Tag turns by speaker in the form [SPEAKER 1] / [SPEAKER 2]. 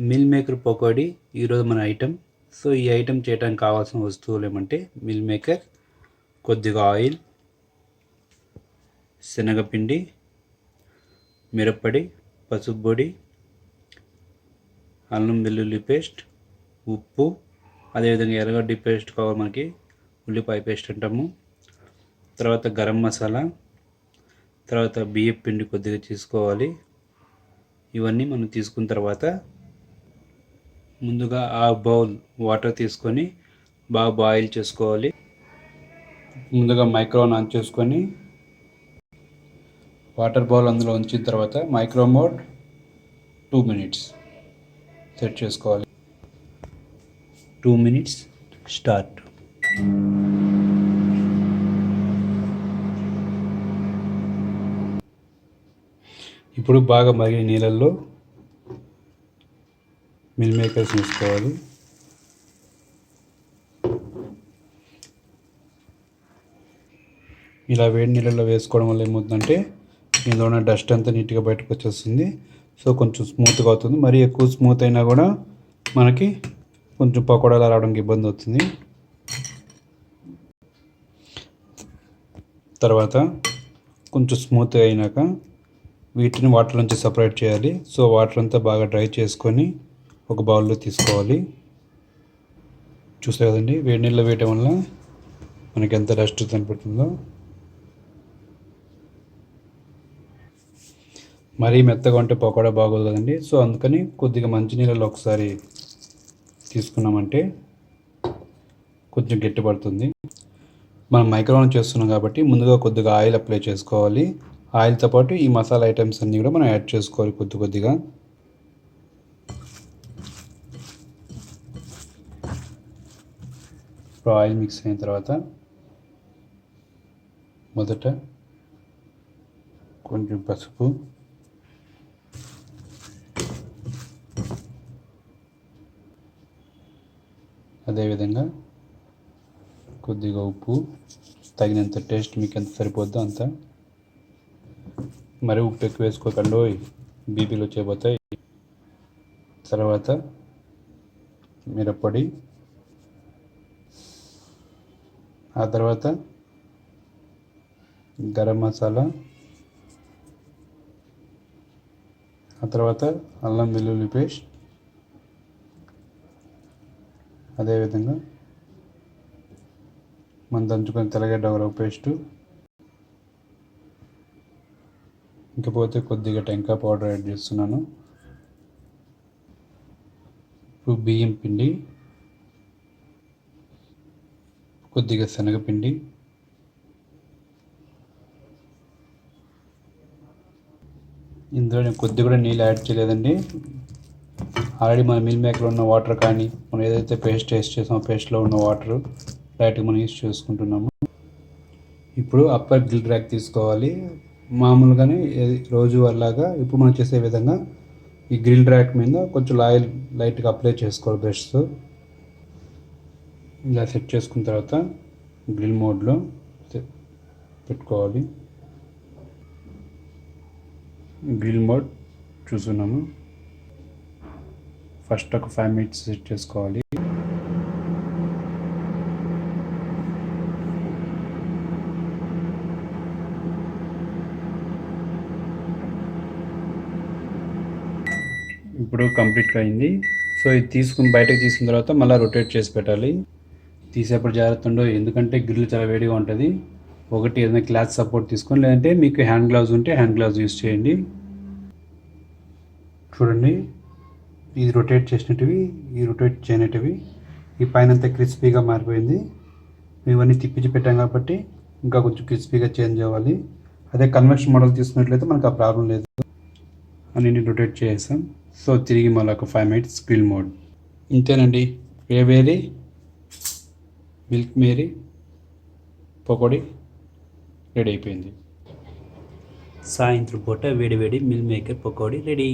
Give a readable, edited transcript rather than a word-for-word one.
[SPEAKER 1] Meal maker pakodi ఈరోజు మన item. So ఈ ఐటెం చేయడానికి కావాల్సిన వస్తువులు ఏమంటే మిల్ మేకర్, కొద్దిగా ఆయిల్, శనగపిండి, మిరప్పొడి, పసుపు పొడి, అల్లం వెల్లుల్లి పేస్ట్, ఉప్పు, అదేవిధంగా ఎర్రగడ్డి పేస్ట్ కావాలి మనకి, ఉల్లిపాయ పేస్ట్ అంటాము. తర్వాత గరం మసాలా, తర్వాత బియ్యం పిండి కొద్దిగా తీసుకోవాలి. ఇవన్నీ మనం తీసుకున్న తర్వాత ముందుగా ఆ బౌల్ వాటర్ తీసుకొని బాగా బాయిల్ చేసుకోవాలి. ముందుగా మైక్రోవేవ్ ఆన్ చేసుకొని వాటర్ బౌల్ అందులో ఉంచిన తర్వాత మైక్రో మోడ్ 2 minutes సెట్ చేసుకోవాలి. 2 minutes స్టార్ట్. ఇప్పుడు బాగా మరిగిన నీళ్ళల్లో మిల్ మేకర్స్ వేసుకోవాలి. ఇలా వేడి నీళ్ళల్లో వేసుకోవడం వల్ల ఏమవుతుందంటే ఇందులో ఉన్న డస్ట్ అంతా నీట్గా బయటకు వచ్చేస్తుంది. సో కొంచెం స్మూత్గా అవుతుంది. మరీ ఎక్కువ స్మూత్ అయినా కూడా మనకి కొంచెం పకోడాలు రావడానికి ఇబ్బంది అవుతుంది. తర్వాత కొంచెం స్మూత్ అయినాక వీటిని వాటర్ నుంచి సపరేట్ చేయాలి. సో వాటర్ అంతా బాగా డ్రై చేసుకొని ఒక బౌల్లో తీసుకోవాలి. చూసారు కదండి, వేడి నీళ్ళు వేయటం వల్ల మనకి ఎంత డస్ట్ కనపడుతుందో. మరీ మెత్తగా ఉంటే పకోడా బాగోదు కదండి. సో అందుకని కొద్దిగా మంచినీళ్ళలో ఒకసారి తీసుకున్నామంటే కొంచెం గట్టిపడుతుంది. మనం మైక్రోవేవ్ చేస్తున్నాం కాబట్టి ముందుగా కొద్దిగా ఆయిల్ అప్లై చేసుకోవాలి. ఆయిల్తో పాటు ఈ మసాలా ఐటమ్స్ అన్నీ కూడా మనం యాడ్ చేసుకోవాలి కొద్దిగా. ఆయిల్ మిక్స్ అయిన తర్వాత మొదట కొంచెం పసుపు, అదేవిధంగా కొద్దిగా ఉప్పు, తగినంత టేస్ట్ మీకు ఎంత సరిపోద్దో అంత. మరి ఉప్పు ఎక్కువ వేసుకోకండి, బీపీలు వచ్చేపోతాయి. తర్వాత మిరప్పొడి, ఆ తర్వాత గరం మసాలా, ఆ తర్వాత అల్లం వెల్లుల్లి పేస్ట్, అదేవిధంగా మనం దంచుకొని తెల్లగడ్డ పేస్టు, ఇంకపోతే కొద్దిగా టెంకాయ పౌడర్ యాడ్ చేస్తున్నాను. ఇప్పుడు బియ్యం పిండి, కొద్దిగా శనగపిండి, ఇందులో నేను కొద్దిగా కూడా నీళ్ళు యాడ్ చేయలేదండి. ఆల్రెడీ మన మిల్ మేకర్లో ఉన్న వాటర్ కానీ మనం ఏదైతే పేస్ట్ చేసామో పేస్ట్లో ఉన్న వాటర్ డైరెక్ట్గా మనం యూస్ చేసుకుంటున్నాము. ఇప్పుడు అప్పర్ గ్రిల్ ర్యాక్ తీసుకోవాలి. మామూలుగానే రోజు అలాగా ఇప్పుడు మనం చేసే విధంగా ఈ గ్రిల్ ర్యాక్ మీద కొంచెం ఆయిల్ లైట్గా అప్లై చేసుకోవాలి బ్రష్తో. ఇలా సెట్ చేసుకున్న తర్వాత గ్రిల్ మోడ్లో పెట్టుకోవాలి. గ్రిల్ మోడ్ చూస్తున్నాము. ఫస్ట్ ఒక 5 minutes సెట్ చేసుకోవాలి. ఇప్పుడు కంప్లీట్గా అయింది. సో ఇది తీసుకుని బయటకు తీసిన తర్వాత మళ్ళీ రొటేట్ చేసి పెట్టాలి. తీసేప్పుడు జాగ్రత్త ఉండో, ఎందుకంటే గ్రిల్ చాలా వేడిగా ఉంటుంది. ఒకటి ఏదైనా క్లాత్ సపోర్ట్ తీసుకొని, లేదంటే మీకు హ్యాండ్ గ్లౌజ్ ఉంటే హ్యాండ్ గ్లౌజ్ యూస్ చేయండి. చూడండి, ఇది రొటేట్ చేసినట్టువి, ఈ రొటేట్ చేయనట్టువి, ఈ పైన అంతా క్రిస్పీగా మారిపోయింది. ఇవన్నీ తిప్పించి పెట్టాం కాబట్టి ఇంకా కొంచెం క్రిస్పీగా చేంజ్ అవ్వాలి. అదే కన్వెన్షన్ మోడల్ తీసుకున్నట్లయితే మనకు ఆ ప్రాబ్లం లేదు. అన్ని రొటేట్ చేసాం. సో తిరిగి మళ్ళీ ఒక 5 minutes గ్రిల్ మోడ్. ఇంతేనండి, వేవేరి మిల్క్ మేరీ పకోడీ రెడీ అయిపోయింది. సాయంత్రం పూట వేడి మిల్ మేకర్ పకోడీ రెడీ.